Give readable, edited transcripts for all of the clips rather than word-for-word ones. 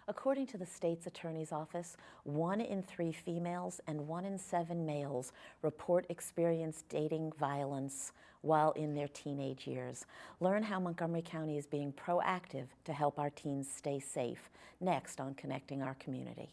According to the state's attorney's office, 1 in 3 females and 1 in 7 males report experience dating violence while in their teenage years. Learn how Montgomery County is being proactive to help our teens stay safe. Next on Connecting Our Community.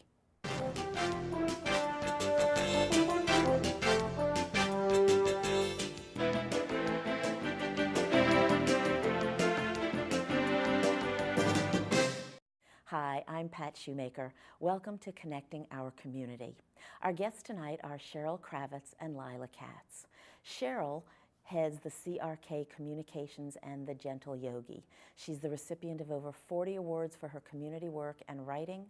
Hi, I'm Pat Shoemaker. Welcome to Connecting Our Community. Our guests tonight are Cheryl Kravitz and Lila Katz. Cheryl heads the CRK Communications and the Gentle Yogi. She's the recipient of over 40 awards for her community work and writing.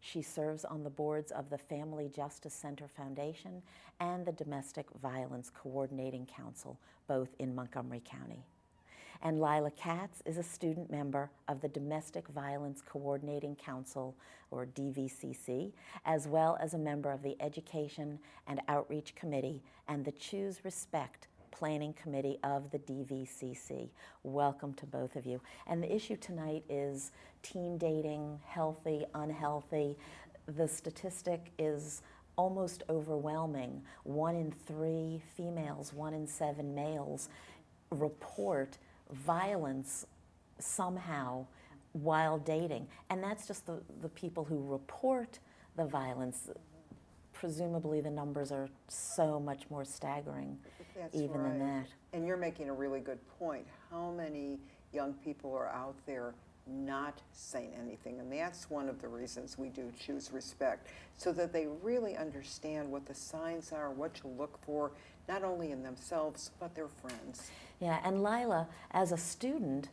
She serves on the boards of the Family Justice Center Foundation and the Domestic Violence Coordinating Council, both in Montgomery County. And Lila Katz is a student member of the Domestic Violence Coordinating Council, or DVCC, as well as a member of the Education and Outreach Committee and the Choose Respect Planning Committee of the DVCC. Welcome to both of you. And the issue tonight is teen dating, healthy, unhealthy. The statistic is almost overwhelming. 1 in 3 females, 1 in 7 males report violence somehow while dating. And that's just the people who report the violence. Presumably the numbers are so much more staggering. That's even right. than that. And you're making a really good point. How many young people are out there not saying anything? And that's one of the reasons we do Choose Respect, so that they really understand what the signs are, what to look for, not only in themselves, but their friends. Yeah, and Lila, as a student,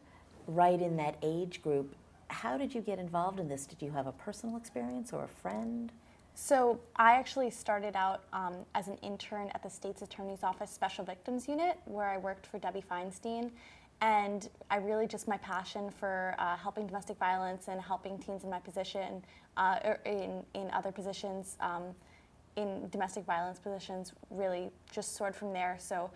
right in that age group, how did you get involved in this? Did you have a personal experience or a friend? So I actually started out as an intern at the state's attorney's office Special Victims Unit, where I worked for Debbie Feinstein. And I really just, my passion for helping domestic violence and helping teens in my position, or in other positions, in domestic violence positions, really just soared from there. So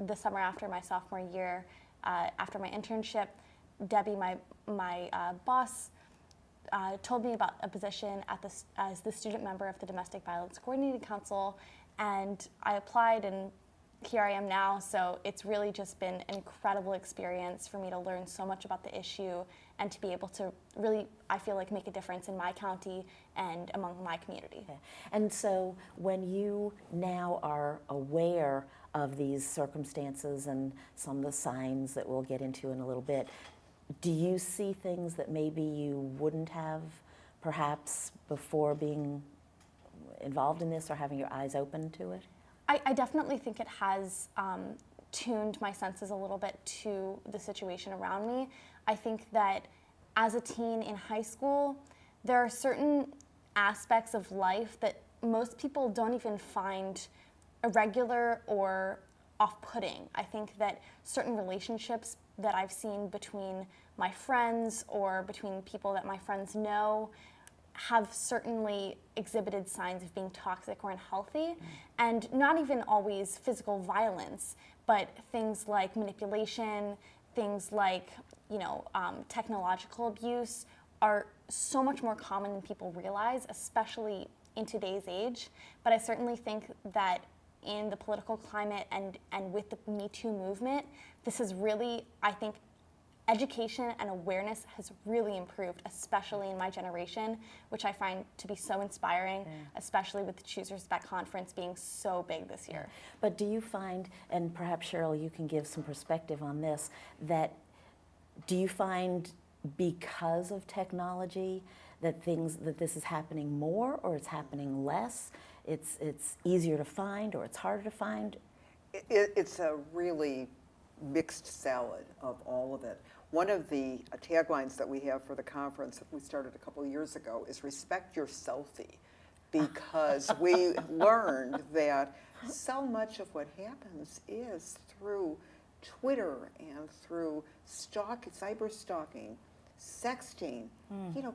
the summer after my sophomore year, after my internship, Debbie, my boss, told me about a position as the student member of the Domestic Violence Coordinating Council, and I applied, and here I am now. So it's really just been an incredible experience for me to learn so much about the issue and to be able to really, I feel like, make a difference in my county and among my community. Okay. And so when you now are aware of these circumstances and some of the signs that we'll get into in a little bit, do you see things that maybe you wouldn't have perhaps before being involved in this or having your eyes open to it? I definitely think it has tuned my senses a little bit to the situation around me. I think that as a teen in high school, there are certain aspects of life that most people don't even find irregular or off-putting. I think that certain relationships that I've seen between my friends or between people that my friends know have certainly exhibited signs of being toxic or unhealthy, and not even always physical violence, but things like manipulation, things like technological abuse are so much more common than people realize, especially in today's age. But I certainly think that in the political climate and with the Me Too movement, this has really, I think, education and awareness has really improved, especially in my generation, which I find to be so inspiring, especially with the Choose Respect conference being so big this year. But do you find, and perhaps Cheryl, you can give some perspective on this, that do you find because of technology that this is happening more, or it's happening less? It's easier to find, or it's harder to find? It's a really mixed salad of all of it. One of the taglines that we have for the conference that we started a couple of years ago is respect your selfie, because we learned that so much of what happens is through Twitter and through cyber stalking, sexting,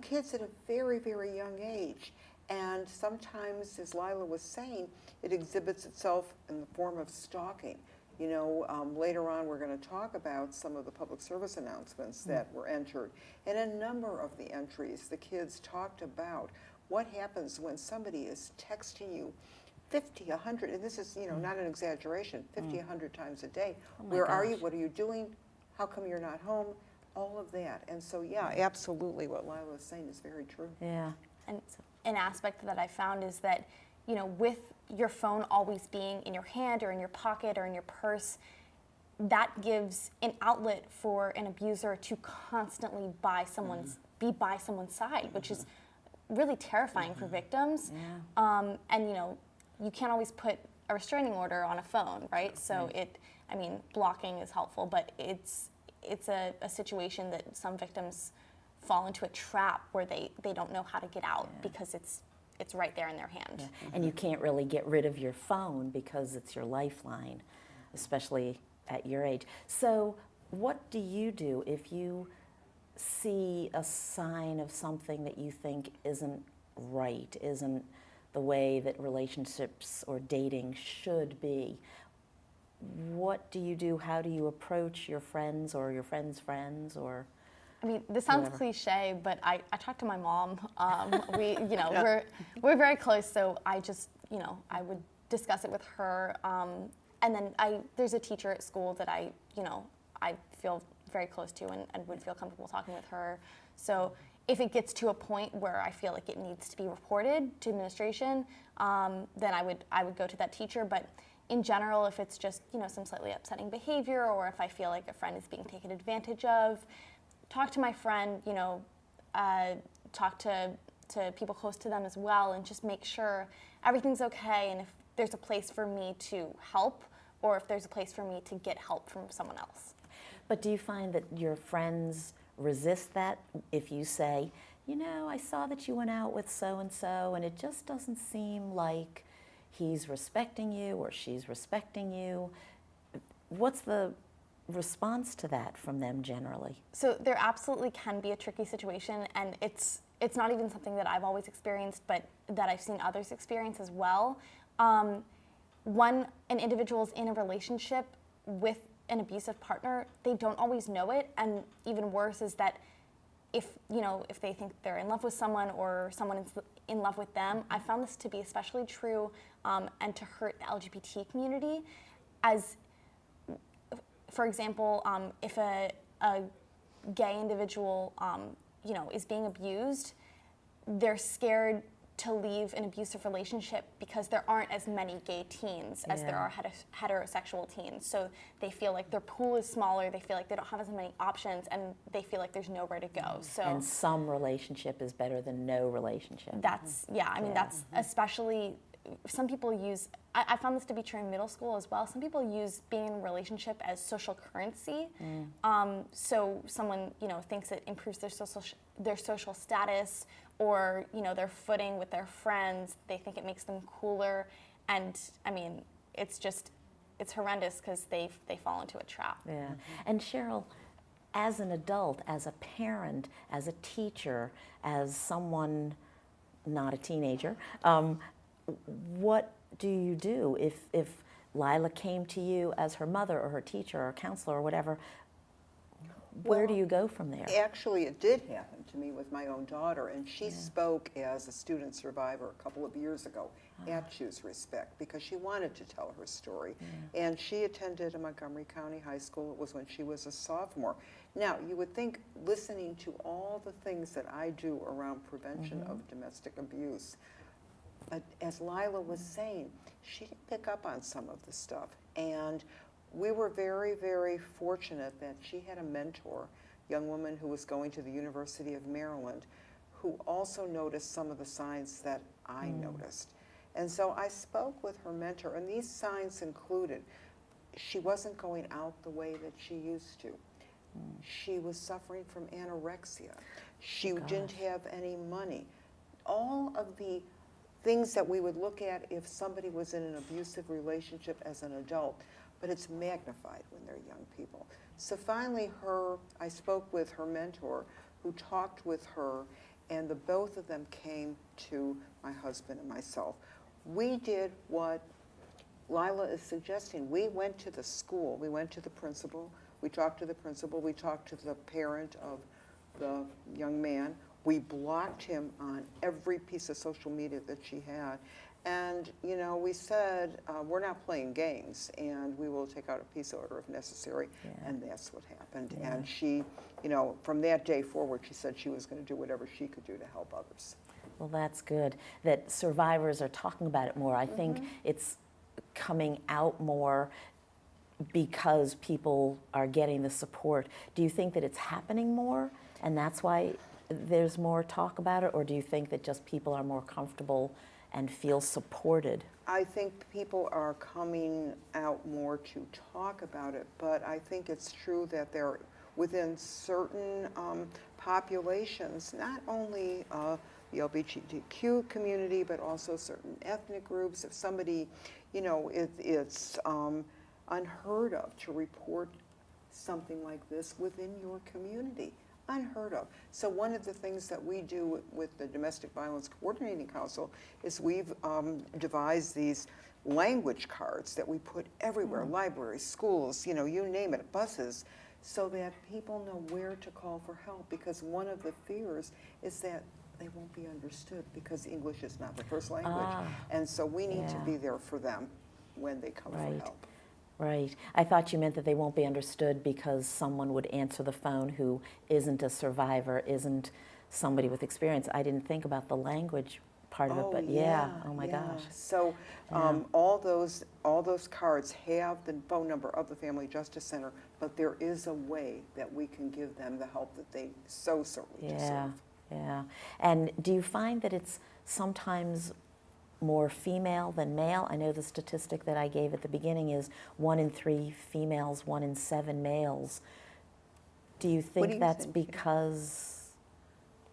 kids at a very, very young age. And sometimes, as Lila was saying, it exhibits itself in the form of stalking. Later on, we're going to talk about some of the public service announcements that were entered. And a number of the entries, the kids talked about what happens when somebody is texting you 50, 100, and this is, not an exaggeration, 50, 100 times a day. Oh my Where are you? gosh. What are you doing? How come you're not home? All of that. And so, yeah, absolutely what Lila is saying is very true. Yeah. And an aspect that I found is that, with your phone always being in your hand or in your pocket or in your purse, that gives an outlet for an abuser to constantly be by someone's side, which is really terrifying for victims. Yeah. And you can't always put a restraining order on a phone, right? So blocking is helpful, but it's a situation that some victims fall into a trap where they don't know how to get out because it's right there in their hand. Yeah. And you can't really get rid of your phone because it's your lifeline, especially at your age. So what do you do if you see a sign of something that you think isn't right, isn't the way that relationships or dating should be? What do you do? How do you approach your friends or your friends' friends or? I mean, this sounds Whatever. cliche, but I talk to my mom. We're very close, so I just, I would discuss it with her. And then there's a teacher at school that I feel very close to and would feel comfortable talking with her. So if it gets to a point where I feel like it needs to be reported to administration, then I would go to that teacher. But in general, if it's just, some slightly upsetting behavior, or if I feel like a friend is being taken advantage of, talk to my friend, talk to people close to them as well, and just make sure everything's okay, and if there's a place for me to help, or if there's a place for me to get help from someone else. But do you find that your friends resist that if you say, I saw that you went out with so-and-so and it just doesn't seem like he's respecting you or she's respecting you? What's the response to that from them generally? So there absolutely can be a tricky situation, and it's not even something that I've always experienced, but that I've seen others experience as well. When an individual is in a relationship with an abusive partner, they don't always know it, and even worse is that if they think they're in love with someone or someone is in love with them, I found this to be especially true and to hurt the LGBT community. As, for example, if a gay individual is being abused, they're scared to leave an abusive relationship because there aren't as many gay teens as there are heterosexual teens. So they feel like their pool is smaller, they feel like they don't have as many options, and they feel like there's nowhere to go. So And some relationship is better than no relationship. that's, that's especially, some people use, I found this to be true in middle school as well, some people use being in a relationship as social currency. So someone, thinks it improves their social status, or their footing with their friends. They think it makes them cooler, and I mean, it's horrendous because they fall into a trap. Yeah. And Cheryl, as an adult, as a parent, as a teacher, as someone not a teenager, what do you do if Lila came to you as her mother or her teacher or counselor or whatever? Where do you go from there? Actually, it did happen to me with my own daughter, and she spoke as a student survivor a couple of years ago at Choose Respect because she wanted to tell her story. And she attended a Montgomery County High School. It was when she was a sophomore. Now, you would think, listening to all the things that I do around prevention of domestic abuse, but as Lila was saying, she didn't pick up on some of the stuff. And we were very, very fortunate that she had a mentor, a young woman who was going to the University of Maryland, who also noticed some of the signs that I noticed. And so I spoke with her mentor, and these signs included, she wasn't going out the way that she used to. She was suffering from anorexia. She didn't have any money. All of the things that we would look at if somebody was in an abusive relationship as an adult, but it's magnified when they're young people. So finally I spoke with her mentor who talked with her, and the both of them came to my husband and myself. We did what Lila is suggesting, we went to the school, we went to the principal, we talked to the principal, we talked to the parent of the young man. We blocked him on every piece of social media that she had. And, you know, we said, we're not playing games, and we will take out a peace order if necessary. Yeah. And that's what happened. Yeah. And she, you know, from that day forward, she said she was going to do whatever she could do to help others. Well, that's good that survivors are talking about it more. I think it's coming out more because people are getting the support. Do you think that it's happening more and that's why there's more talk about it, or do you think that just people are more comfortable and feel supported? I think people are coming out more to talk about it, but I think it's true that they're within certain populations, not only the LGBTQ community, but also certain ethnic groups. If somebody, you know, it's unheard of to report something like this within your community. Unheard of. So one of the things that we do with the Domestic Violence Coordinating Council is we've devised these language cards that we put everywhere, libraries, schools, you know, you name it, buses, so that people know where to call for help, because one of the fears is that they won't be understood because English is not their first language. And so we need to be there for them when they come for help. Right. I thought you meant that they won't be understood because someone would answer the phone who isn't a survivor, isn't somebody with experience. I didn't think about the language part of it, but oh my gosh. So all those cards have the phone number of the Family Justice Center, but there is a way that we can give them the help that they so certainly deserve. Yeah. And do you find that it's sometimes more female than male? I know the statistic that I gave at the beginning is 1 in 3 females, 1 in 7 males. Do you think that's because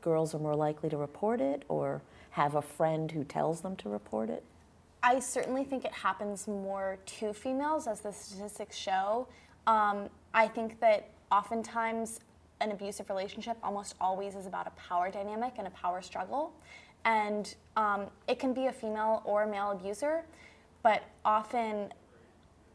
girls are more likely to report it, or have a friend who tells them to report it? I certainly think it happens more to females, as the statistics show. I think that oftentimes an abusive relationship almost always is about a power dynamic and a power struggle. And it can be a female or a male abuser, but often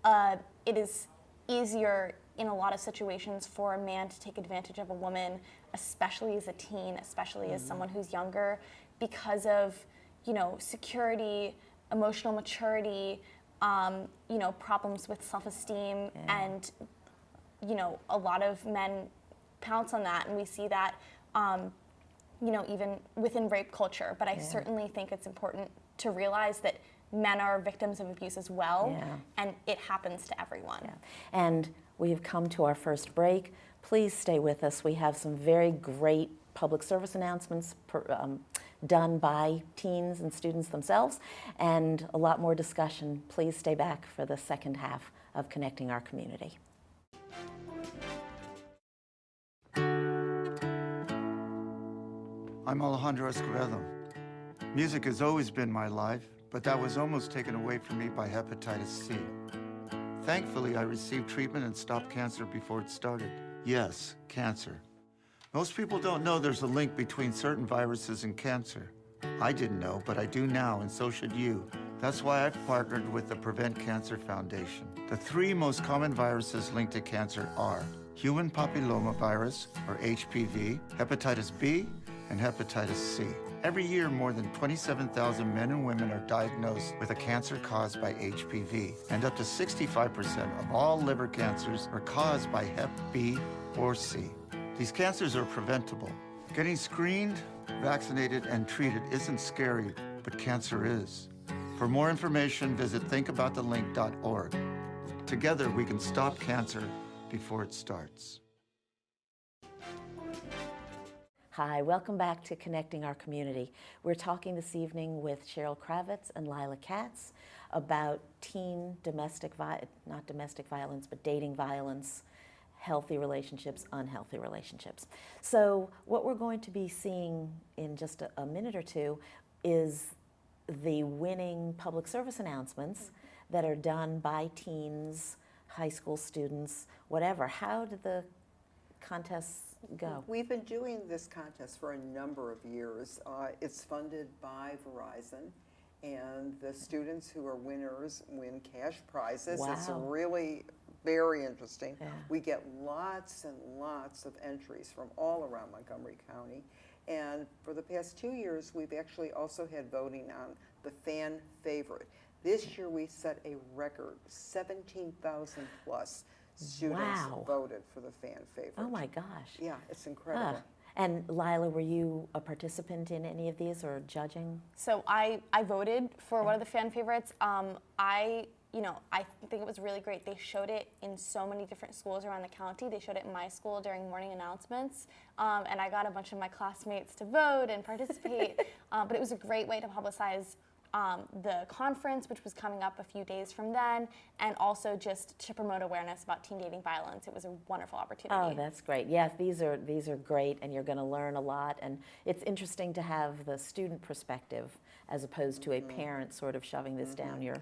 it is easier in a lot of situations for a man to take advantage of a woman, especially as a teen, especially as someone who's younger, because of, you know, security, emotional maturity, you know, problems with self-esteem, and, you know, a lot of men pounce on that, and we see that you know, even within rape culture. But I certainly think it's important to realize that men are victims of abuse as well, and it happens to everyone. And we have come to our first break. Please stay with us. We have some very great public service announcements done by teens and students themselves, and a lot more discussion. Please stay back for the second half of Connecting Our Community. I'm Alejandro Escobedo. Music has always been my life, but that was almost taken away from me by hepatitis C. Thankfully, I received treatment and stopped cancer before it started. Yes, cancer. Most people don't know there's a link between certain viruses and cancer. I didn't know, but I do now, and so should you. That's why I've partnered with the Prevent Cancer Foundation. The 3 most common viruses linked to cancer are human papillomavirus, or HPV, hepatitis B, and hepatitis C. Every year, more than 27,000 men and women are diagnosed with a cancer caused by HPV, and up to 65% of all liver cancers are caused by Hep B or C. These cancers are preventable. Getting screened, vaccinated, and treated isn't scary, but cancer is. For more information, visit thinkaboutthelink.org. Together, we can stop cancer before it starts. Hi, welcome back to Connecting Our Community. We're talking this evening with Cheryl Kravitz and Lila Katz about teen not domestic violence, but dating violence, healthy relationships, unhealthy relationships. So what we're going to be seeing in just a minute or two is the winning public service announcements that are done by teens, high school students, whatever. How did the contests go? We've been doing this contest for a number of years. It's funded by Verizon, and the students who are winners win cash prizes. It's Wow. really very interesting. Yeah. We get lots and lots of entries from all around Montgomery County. And for the past 2 years, we've actually also had voting on the fan favorite. This year we set a record, 17,000 plus students Wow. voted for the fan favorite. Oh my gosh. Yeah, it's incredible. And Lila, were you a participant in any of these or judging? So I voted for one of the fan favorites. I think it was really great. They showed it in so many different schools around the county. They showed it in my school during morning announcements, and I got a bunch of my classmates to vote and participate. But it was a great way to publicize the conference, which was coming up a few days from then, and also just to promote awareness about teen dating violence. It was a wonderful opportunity. Oh, that's great. Yes, these are great, and you're going to learn a lot. And it's interesting to have the student perspective as opposed to a parent sort of shoving this down your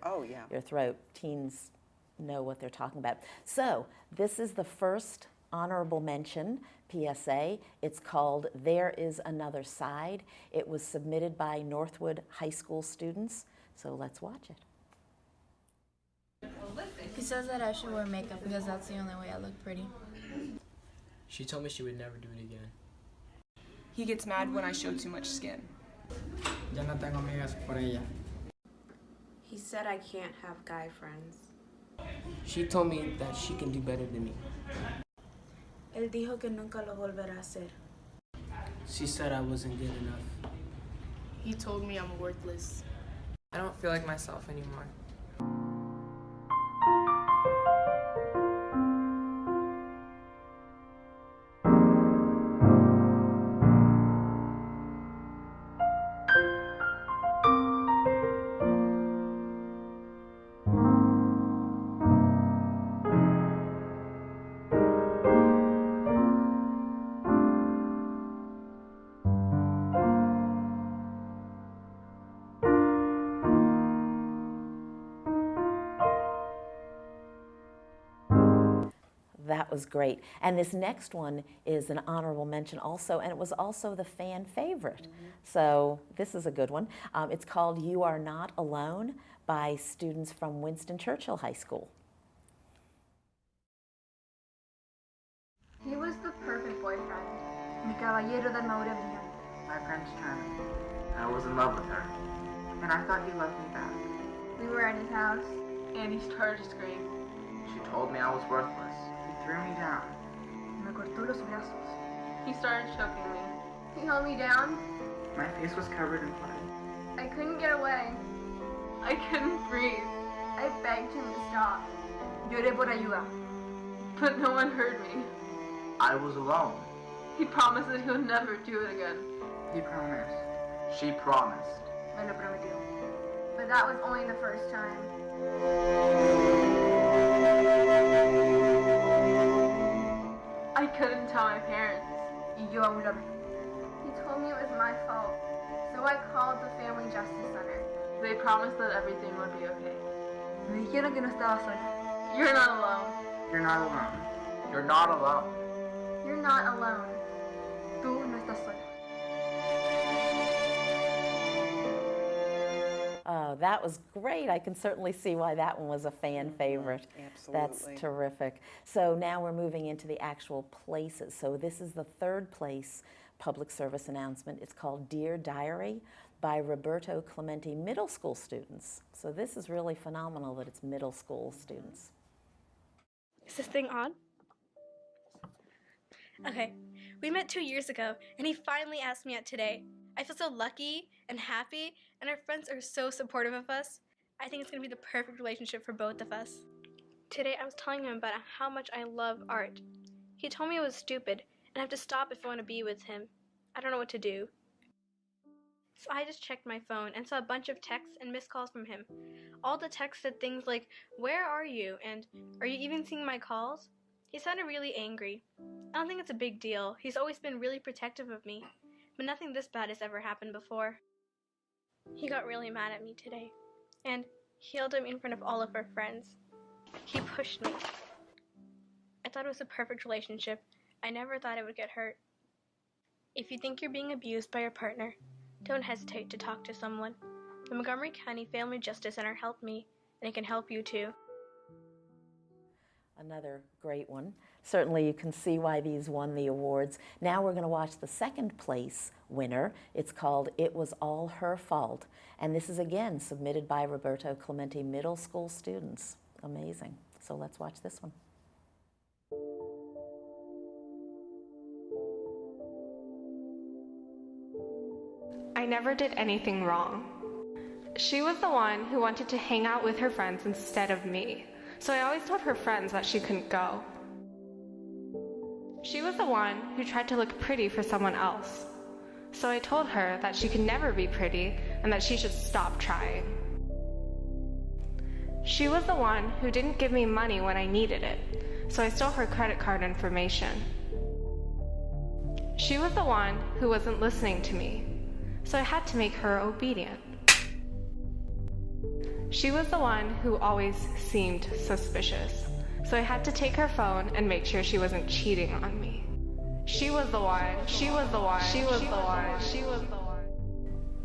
your throat. Teens know what they're talking about. So this is the first honorable mention PSA. It's called There Is Another Side. It was submitted by Northwood High School students. So let's watch it. He says that I should wear makeup because that's the only way I look pretty. She told me she would never do it again. He gets mad when I show too much skin. Ya no tengo amigas por ella. He said I can't have guy friends. She told me that she can do better than me. Él dijo que nunca lo volverá a hacer. She said I wasn't good enough. He told me I'm worthless. I don't feel like myself anymore. That was great. And this next one is an honorable mention also, and it was also the fan favorite. So this is a good one. It's called You Are Not Alone by students from Winston Churchill High School. He was the perfect boyfriend. Mi caballero de armadura brillante. My Prince Charming. I was in love with her. And I thought he loved me back. We were at his house. And he started to scream. She told me I was worthless. He threw me down. Me cortó los brazos. He started choking me. He held me down. My face was covered in blood. I couldn't get away. I couldn't breathe, I begged him to stop. Lloré por ayuda. but no one heard me. I was alone. He promised that he would never do it again. He promised. She promised. Me lo prometió. But that was only the first time. I couldn't tell my parents. Y yo aún lo vi. He told me it was my fault. So I called the Family Justice Center. They promised that everything would be okay. Me dijeron que no estaba sola. You're not alone. You're not alone. You're not alone. You're not alone. Tú no estás sola. Oh, that was great. I can certainly see why that one was a fan favorite. Absolutely. That's terrific. So now we're moving into the actual places. So this is the third place public service announcement. It's called Dear Diary by Roberto Clemente middle school students. So this is really phenomenal that it's middle school students. Is this thing on? Okay, we met 2 years ago, and he finally asked me out today. I feel so lucky and happy, and our friends are so supportive of us. I think it's going to be the perfect relationship for both of us. Today, I was telling him about how much I love art. He told me it was stupid, and I have to stop if I want to be with him. I don't know what to do. So I just checked my phone and saw a bunch of texts and missed calls from him. All the texts said things like, "Where are you?" and "Are you even seeing my calls?" He sounded really angry. I don't think it's a big deal. He's always been really protective of me, but nothing this bad has ever happened before. He got really mad at me today, and he yelled at me in front of all of our friends. He pushed me. I thought it was a perfect relationship. I never thought it would get hurt. If you think you're being abused by your partner, don't hesitate to talk to someone. The Montgomery County Family Justice Center helped me, and it can help you too. Another great one. Certainly you can see why these won the awards. Now we're going to watch the second place winner. It's called It Was All Her Fault. And this is again submitted by Roberto Clemente middle school students. Amazing. So let's watch this one. I never did anything wrong. She was the one who wanted to hang out with her friends instead of me, so I always told her friends that she couldn't go. She was the one who tried to look pretty for someone else, so I told her that she could never be pretty and that she should stop trying. She was the one who didn't give me money when I needed it, so I stole her credit card information. She was the one who wasn't listening to me, so I had to make her obedient. She was the one who always seemed suspicious, so I had to take her phone and make sure she wasn't cheating on me. She was the one, she was the one, she was the one, she was the one.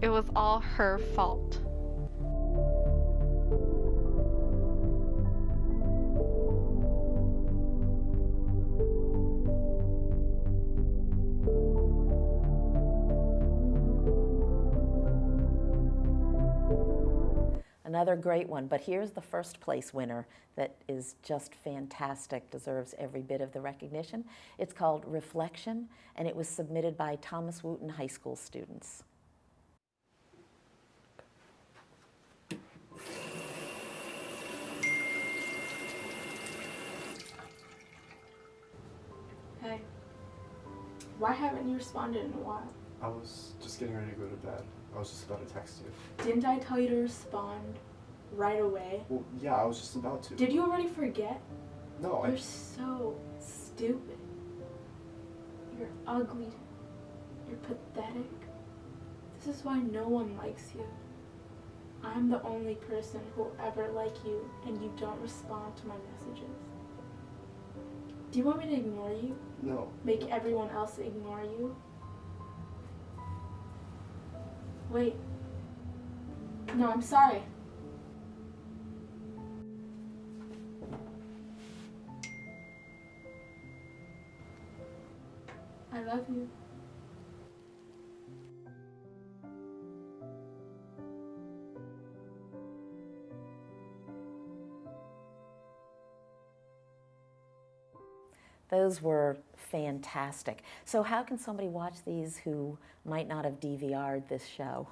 It was all her fault. Another great one, but here's the first place winner that is just fantastic, deserves every bit of the recognition. It's called Reflection, and it was submitted by Thomas Wooten High School students. Hey, why haven't you responded in a while? I was just getting ready to go to bed. I was just about to text you. Didn't I tell you to respond right away? Well, yeah, I was just about to. Did you already forget? No, You're so stupid. You're ugly. You're pathetic. This is why no one likes you. I'm the only person who will ever like you, and you don't respond to my messages. Do you want me to ignore you? No. Make everyone else ignore you? Wait. No, I'm sorry. I love you. Those were fantastic. So how can somebody watch these who might not have DVR'd this show?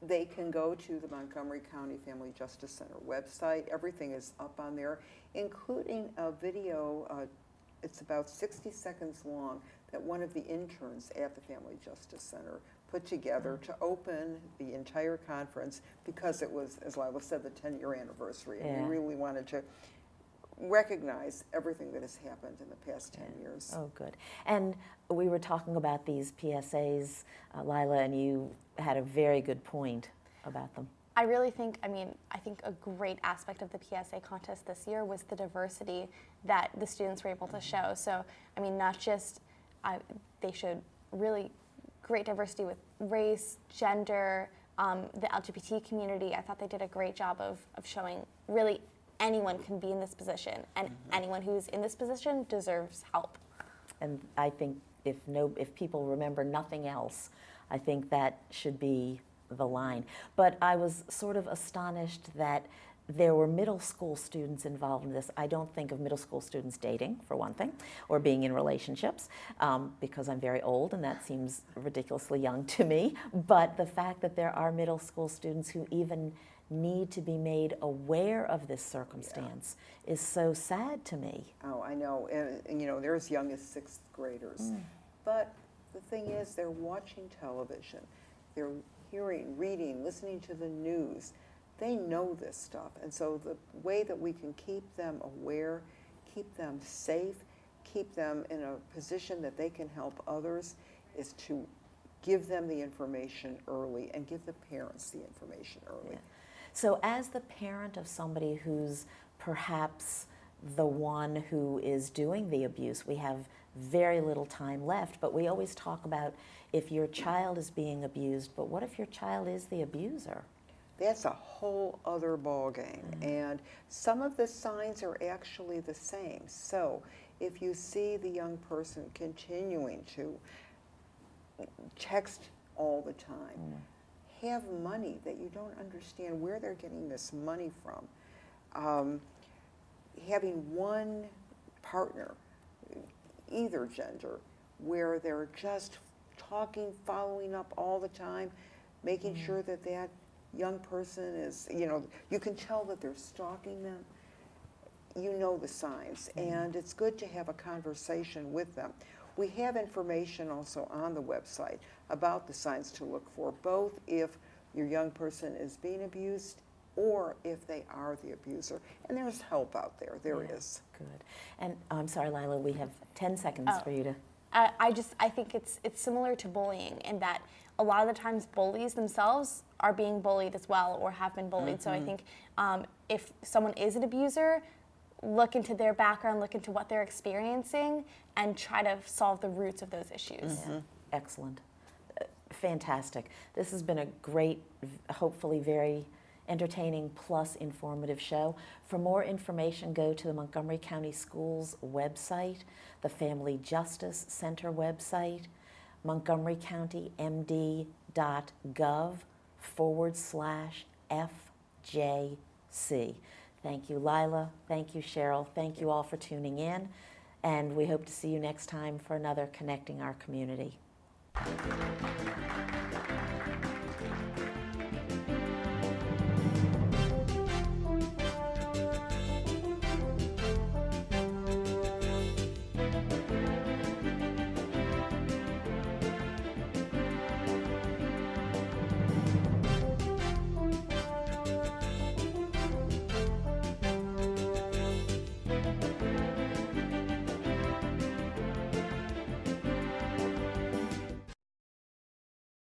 They can go to the Montgomery County Family Justice Center website. Everything is up on there, including a video, it's about 60 seconds long, that one of the interns at the Family Justice Center put together to open the entire conference because it was, as Lila said, the 10-year anniversary. And we really wanted to recognize everything that has happened in the past 10 years. Oh, good. And we were talking about these PSAs, Lila, and you had a very good point about them. I really think, I think a great aspect of the PSA contest this year was the diversity that the students were able to show. So, not just, they showed really great diversity with race, gender, the LGBT community. I thought they did a great job of showing really anyone can be in this position, and anyone who's in this position deserves help. And I think if people remember nothing else, I think that should be the line. But I was sort of astonished that there were middle school students involved in this. I don't think of middle school students dating, for one thing, or being in relationships, because I'm very old and that seems ridiculously young to me. But the fact that there are middle school students who even need to be made aware of this circumstance is so sad to me. Oh, I know. And they're as young as 6th graders. But the thing is, they're watching television. They're hearing, reading, listening to the news. They know this stuff. And so the way that we can keep them aware, keep them safe, keep them in a position that they can help others is to give them the information early and give the parents the information early. Yeah. So as the parent of somebody who's perhaps the one who is doing the abuse, we have very little time left, but we always talk about if your child is being abused, but what if your child is the abuser? that's a whole other ballgame. And some of the signs are actually the same. So if you see the young person continuing to text all the time, have money that you don't understand where they're getting this money from, having one partner, either gender, where they're just talking, following up all the time, making sure that that young person is, you can tell that they're stalking them. You know the signs, and it's good to have a conversation with them. We have information also on the website about the signs to look for, both if your young person is being abused or if they are the abuser. And there's help out there. There is. Good. And I'm sorry, Lila, we have 10 seconds for you to. I think it's similar to bullying in that a lot of the times bullies themselves are being bullied as well or have been bullied. So I think if someone is an abuser, look into their background, look into what they're experiencing, and try to solve the roots of those issues. Excellent. Fantastic. This has been a great, hopefully very entertaining plus informative show. For more information, go to the Montgomery County Schools website, the Family Justice Center website, montgomerycounty.md.gov/FJC. Thank you, Lila. Thank you, Cheryl. Thank you all for tuning in. And we hope to see you next time for another Connecting Our Community.